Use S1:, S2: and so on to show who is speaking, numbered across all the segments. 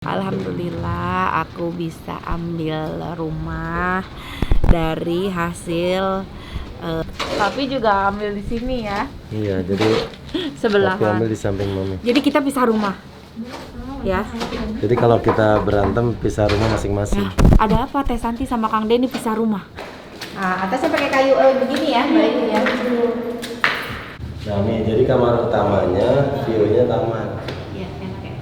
S1: Alhamdulillah aku bisa ambil rumah dari hasil tapi juga ambil di sini ya.
S2: Iya, jadi
S1: sebelahan.
S2: Papi ambil di samping mami.
S1: Jadi kita pisah rumah. Ya.
S2: Jadi kalau kita berantem pisah rumah masing-masing.
S1: Nah, ada apa Teh Santi sama Kang Denny pisah rumah? Nah, atasnya pakai kayu begini ya, Mbak ini ya.
S2: Nah, nih jadi kamar utamanya, view-nya taman.
S1: Iya, enak ya.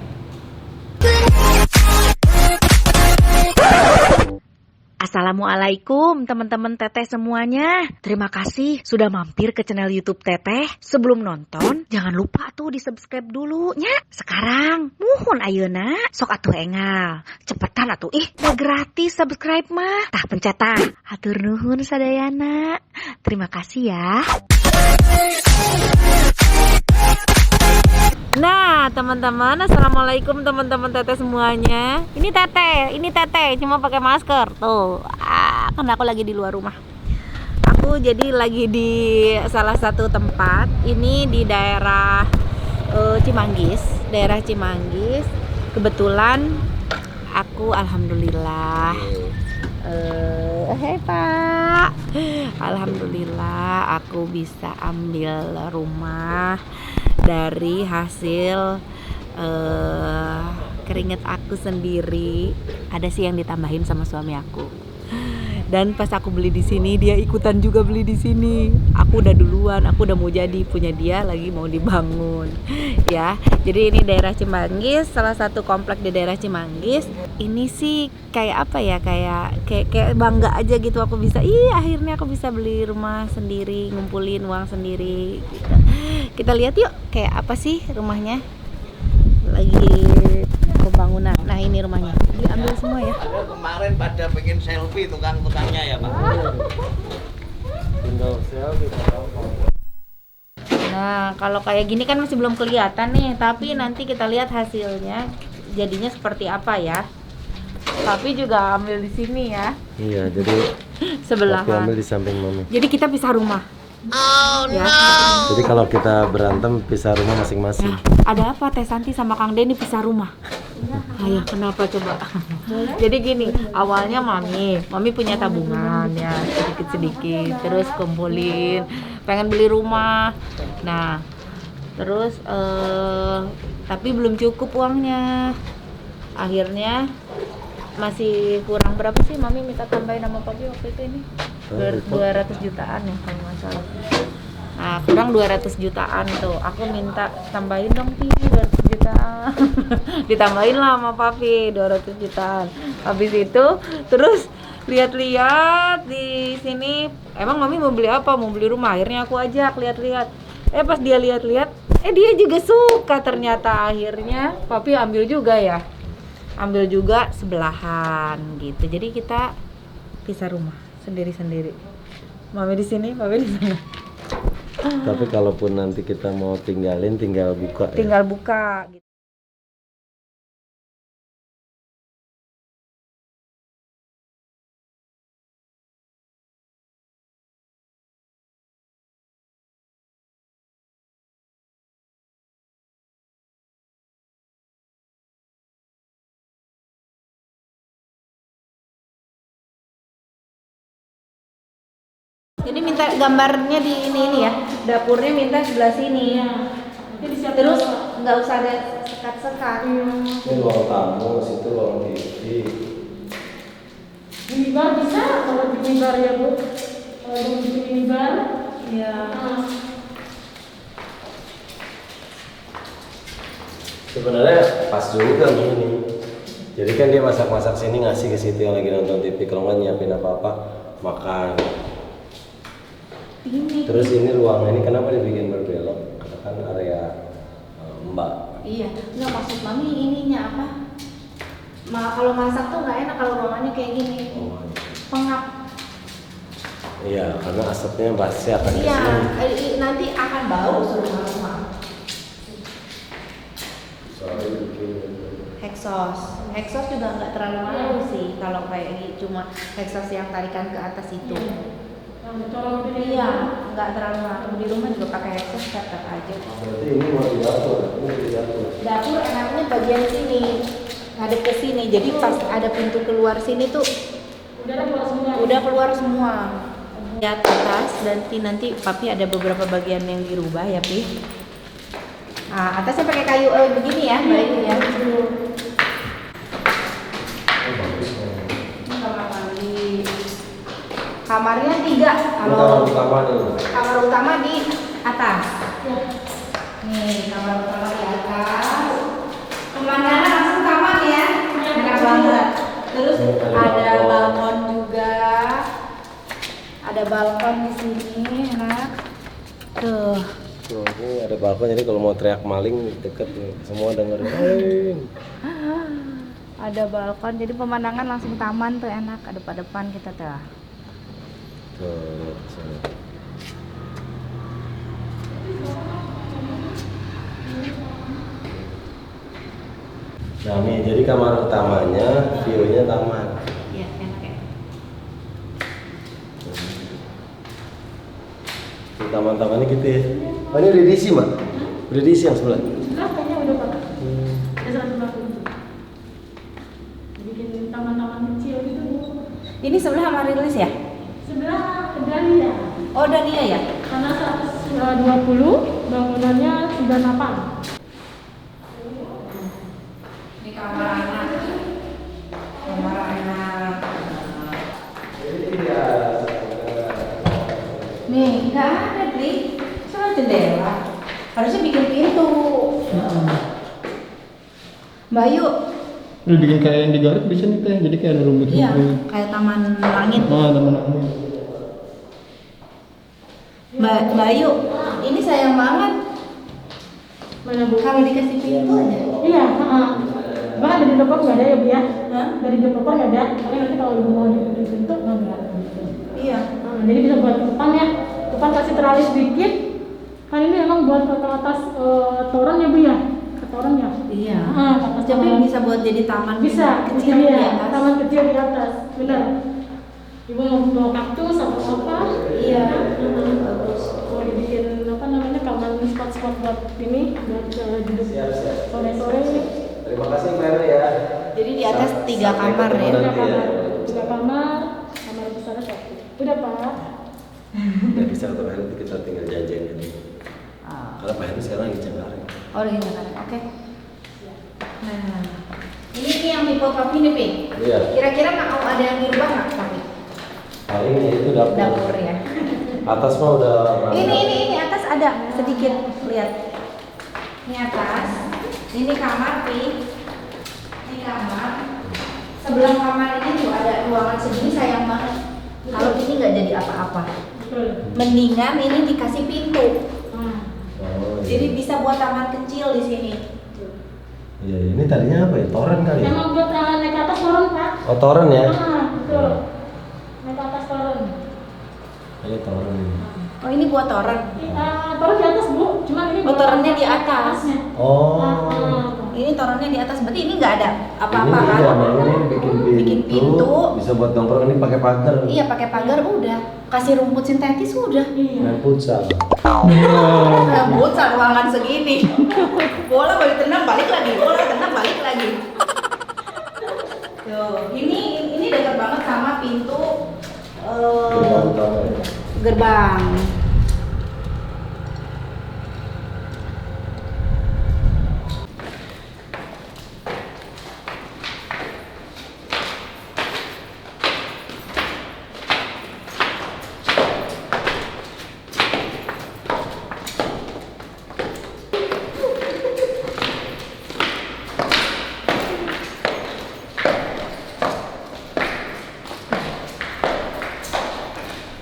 S1: Assalamualaikum teman-teman Teteh semuanya. Terima kasih sudah mampir ke channel YouTube Teteh. Sebelum nonton, jangan lupa tuh di-subscribe dulu nya. Sekarang, muhun ayeuna, sok atuh engal. Cepetan atuh, udah gratis subscribe mah. Tah pencet tah. Hatur nuhun sadayana. Terima kasih ya. Nah teman-teman, assalamualaikum teman-teman Teteh semuanya. Ini Teteh, cuma pakai masker tuh. Karena aku lagi di luar rumah. Aku jadi lagi di salah satu tempat. Ini di daerah Cimanggis, Kebetulan aku alhamdulillah. Pak, alhamdulillah aku bisa ambil rumah dari hasil keringet aku sendiri. Ada sih yang ditambahin sama suami aku. Dan pas aku beli di sini, dia ikutan juga beli di sini. Aku udah duluan, aku udah mau jadi, punya dia lagi mau dibangun. Ya, jadi ini daerah Cimanggis, salah satu komplek di daerah Cimanggis. Ini sih kayak apa ya, kayak bangga aja gitu aku bisa. Akhirnya aku bisa beli rumah sendiri, ngumpulin uang sendiri. Gitu. Kita lihat yuk, kayak apa sih rumahnya. Lagi pembangunan. Nah ini rumahnya. Diambil semua ya.
S3: Kemarin pada bikin selfie tukang-tukangnya ya Pak.
S2: Tinggal selfie.
S1: Nah kalau kayak gini kan masih belum kelihatan nih. Tapi nanti kita lihat hasilnya jadinya seperti apa ya. Tapi juga ambil di sini ya.
S2: Iya, jadi
S1: sebelahan.
S2: Papi ambil di samping mami.
S1: Jadi kita pisah rumah. Ya.
S2: Jadi kalau kita berantem pisah rumah masing-masing.
S1: Nah, ada apa Teh Santi sama Kang Denny pisah rumah? Ayah kenapa coba? Jadi gini, awalnya mami punya tabungan ya sedikit-sedikit, terus kumpulin, pengen beli rumah. Nah, terus tapi belum cukup uangnya. Akhirnya masih kurang berapa sih mami minta tambahin sama papi waktu itu ini? 200 jutaan ya kalau nggak salah. Nah kurang 200 jutaan tuh, aku minta tambahin dong Pi 200 jutaan. Ditambahin lah sama papi 200 jutaan. Habis itu terus lihat-lihat di sini, emang mami mau beli apa? Mau beli rumah. Akhirnya aku ajak lihat-lihat. Pas dia lihat-lihat, dia juga suka ternyata. Akhirnya papi ambil juga ya. Ambil juga sebelahan gitu. Jadi kita pisah rumah sendiri-sendiri. Mami di sini, papi di sana.
S2: Tapi kalaupun nanti kita mau tinggalin, tinggal buka.
S1: Tinggal buka gitu. Jadi minta gambarnya di ini ya, dapurnya minta sebelah sini. Terus nggak usah ada sekat-sekat.
S2: Ini ruang tamu, situ ruang TV.
S4: Minibar bisa kalau di minibar ya Bu. Kalau di minibar
S1: Iya.
S2: Sebenarnya pas juga ini. Jadi kan dia masak-masak sini ngasih ke situ yang lagi nonton TV. Kalau nggak nyiapin apa-apa, makan. Terus ini ruang ini kenapa dibikin berbelok? Karena kan area Mbak.
S1: Iya, nggak maksud mami ininya apa? Kalau masak tuh nggak enak kalau ruangannya kayak gini.
S2: Oh.
S1: Pengap.
S2: Iya, karena asapnya pasti akan
S1: Iya,
S2: kesini.
S1: nanti akan bau rumah-rumah.
S2: Soalnya bikin
S1: Hexos juga nggak terlalu mahal sih kalau kayak cuma hexos yang tarikan ke atas itu. Iya, nggak terlalu mahal. Di rumah juga pakai hexos tetap aja.
S2: berarti ini mau di dapur, ini di dapur.
S1: Dapur enaknya bagian sini. ngadep ke sini. Jadi pas ada pintu keluar sini tuh
S4: Udara keluar semua.
S1: udah keluar semua. Lihat atas dan nanti papi ada beberapa bagian yang dirubah ya pi. Nah, atasnya pakai kayu begini ya, baik ya. Ini kamar mandi. Kamarnya 3. Kalau kamar utama di atas. Nih, kamar utama di atas. Pemandangan langsung taman ya. Enak banget. Terus ada balkon juga. Ada balkon di sini, enak. Tuh.
S2: Tuh, ini ada balkon jadi kalau mau teriak maling deket nih, semua dengerin.
S1: Ada balkon, jadi pemandangan langsung taman tuh enak. Ada depan kita tuh.
S2: Tuh, lihat di sana. Nah nih, jadi kamar utamanya view-nya taman.
S1: Iya, enak ya.
S2: Di taman-tamannya gitu ya. Oh ini udah diisi mbak? Udah diisi yang sebelah?
S4: Kayaknya udah Pak. Ada 150. Bikin taman-taman kecil gitu.
S1: Ini sebelah sama rilis ya?
S4: Sebelah Dahlia.
S1: Oh, Dahlia ya?
S4: Karena 120, bangunannya 98.
S1: Ini kamar anak. Kamar anak. Nih, nggak ada, Dri. Cuma jendela. Harusnya bikin pintu. Mbak Ayu,
S5: Udah bikin kayak yang di Garut bisa nih teh, jadi kayak ada
S1: iya,
S5: rumput-rumput.
S1: kayak taman langit.
S5: Ah, teman aku.
S1: Mbak Ayu, ini sayang banget.
S4: Mana Bu?
S1: Kalau dikasih pintu aja.
S4: Iya, Bahkan dari depan nggak ada ya Bu ya?
S1: Hah?
S4: Dari depan nggak ada, karena nanti kalau Ibu mau dibikin pintu nggak ada.
S1: Iya.
S4: Jadi bisa buat ke depan ya. Depan kasih teralis sedikit. Kan ini emang buat ke atas toren ya Bu ya? Ke toren ya?
S1: Iya.
S4: Ke atas
S1: Tapi
S4: toren.
S1: bisa buat jadi taman
S4: Bisa,
S1: kecil
S4: kecil
S1: di
S4: ya.
S1: atas.
S4: Taman kecil di atas, benar. Ibu mau kaktus atau apa?
S1: Iya.
S4: Bagus. Mau dibikin apa namanya kamar spot-spot buat ini, buat duduk
S2: Siap.
S4: sore-sore.
S2: Terima kasih Mary ya.
S1: Jadi di atas 3 kamar ya.
S2: Nanti ya.
S4: Tiga kamar, kamar besar satu. Udah Pak.
S2: Nggak bisa untuk hari itu kita tinggal jajan ini.
S1: Ah.
S2: Kalau Pak Heru sekarang di Jakarta.
S1: Oh, di Jakarta. Oke. Nah, ini yang tipe papi nih, Pi.
S2: Iya.
S1: Kira-kira mau ada yang dirubah nggak, papi?
S2: Paling itu dapur.
S1: Dapur ya.
S2: Atas mah udah.
S1: Ini atas ada sedikit, lihat. Ini atas. Ini kamar, Pi. Ini kamar. Sebelah kamar ini tuh ada ruangan segini, sayang banget. Kalau ini nggak jadi apa-apa.
S4: Betul.
S1: Mendingan ini dikasih pintu.
S2: Oh, iya.
S1: Jadi bisa buat taman kecil di sini.
S2: Iya, ini tadinya apa ya? Toren kali ya?
S4: Emang buat naik ke atas toren Pak?
S2: Oh, toren ya?
S4: Betul. Naik ke atas toren.
S2: Ini toren ini.
S1: Oh, ini buat toren.
S4: Toren di atas Bu, cuman ini
S1: Oh, torennya di atas.
S2: Oh.
S1: Ini torennya di atas, berarti ini nggak ada
S2: Ini
S1: apa-apa kan?
S2: iya, Bang, ini bikin
S1: Bikin pintu.
S2: Bisa buat nongkrong ini pakai pagar.
S1: Iya, pakai pagar udah. Kasih rumput sintetis udah.
S2: Main futsal.
S1: Bocah ruangan segini. Bola balik tendang balik lagi, bola tendang balik lagi. Tuh, ini dekat banget sama pintu
S2: Gerbang utama ya.
S1: gerbang.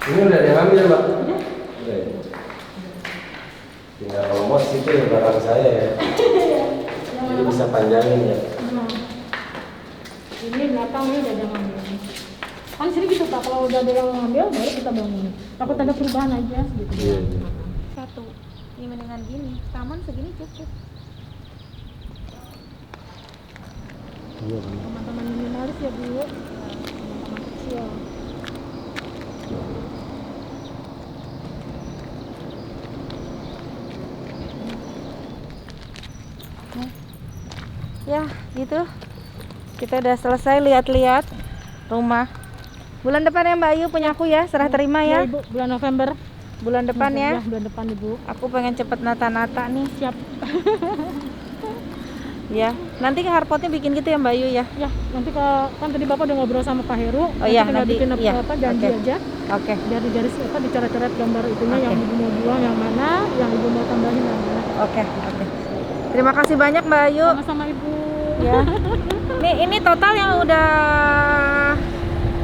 S2: Ini udah diambil, Mbak. Udah. Ya. Tinggal kalau mau situ ya barang saya ya. Jadi bisa panjangin ya.
S4: Ini belakangnya udah jangan ambil. Kan sini gitu Pak, kalau udah ada yang ngambil baru kita bangun. Takut ada perubahan aja gitu.
S2: Iya.
S1: Satu. Ini mendingan gini. Taman segini cukup.
S2: Iya.
S4: Teman-teman minimalis ya Bu. Teman-teman kecil.
S1: Ya, gitu. Kita udah selesai lihat-lihat rumah. Bulan depan ya Mbak Ayu punya aku ya, serah terima
S4: Ya,
S1: ya.
S4: Ibu, bulan November.
S1: Bulan depan ya.
S4: Bulan depan Ibu.
S1: Aku pengen cepet nata-nata nih.
S4: Siap.
S1: Ya, nanti hardpotnya bikin gitu ya Mbak Ayu ya.
S4: Ya, nanti kan tadi Bapak udah ngobrol sama Pak Heru.
S1: Iya,
S4: tinggal
S1: nanti,
S4: bikin
S1: iya.
S4: apa janji
S1: Oke.
S4: aja.
S1: Oke.
S4: Biar di garis apa dicoret-coret gambar itunya
S1: Oke.
S4: yang Ibu mau buang yang mana, yang Ibu mau tambahin yang mana.
S1: Oke. Terima kasih banyak Mbak Ayu.
S4: Sama-sama Ibu.
S1: Ya. Nih ini total yang udah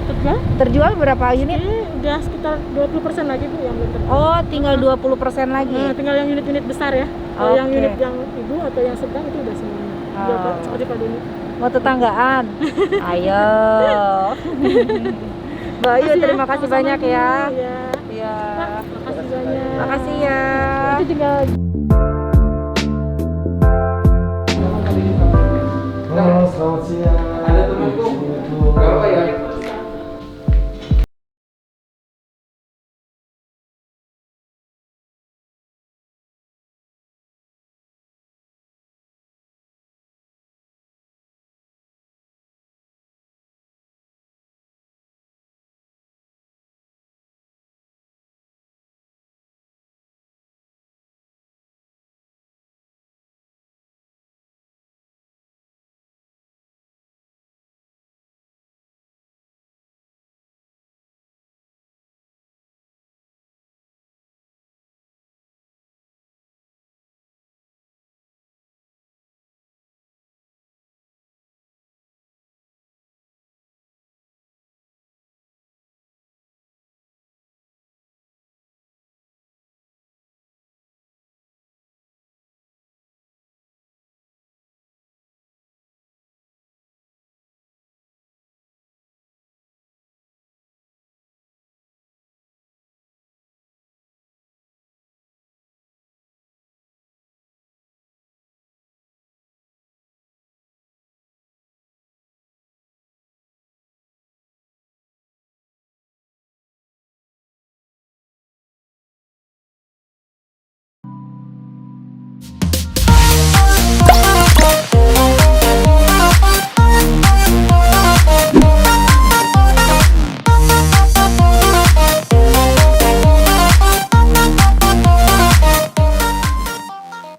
S4: Terjual?
S1: terjual berapa Ayu nih?
S4: Ini udah sekitar 20% lagi Bu yang belum terjual.
S1: Oh, tinggal 20% lagi.
S4: Nah, tinggal yang unit-unit besar ya. Kalau yang
S1: Oke.
S4: unit yang Ibu atau yang sedang itu udah semuanya. Ya, Pak, seperti Pak Doni.
S1: Mau tetanggaan? Ayo. Mbak Ayu, terima kasih
S4: Sama-sama,
S1: banyak
S4: Ibu.
S1: ya.
S4: Ya.
S1: Iya.
S4: Makasih banyak.
S1: Makasih ya.
S4: Nanti tinggal
S2: Halo, selamat siang.
S3: Ada temanku. Berapa ya?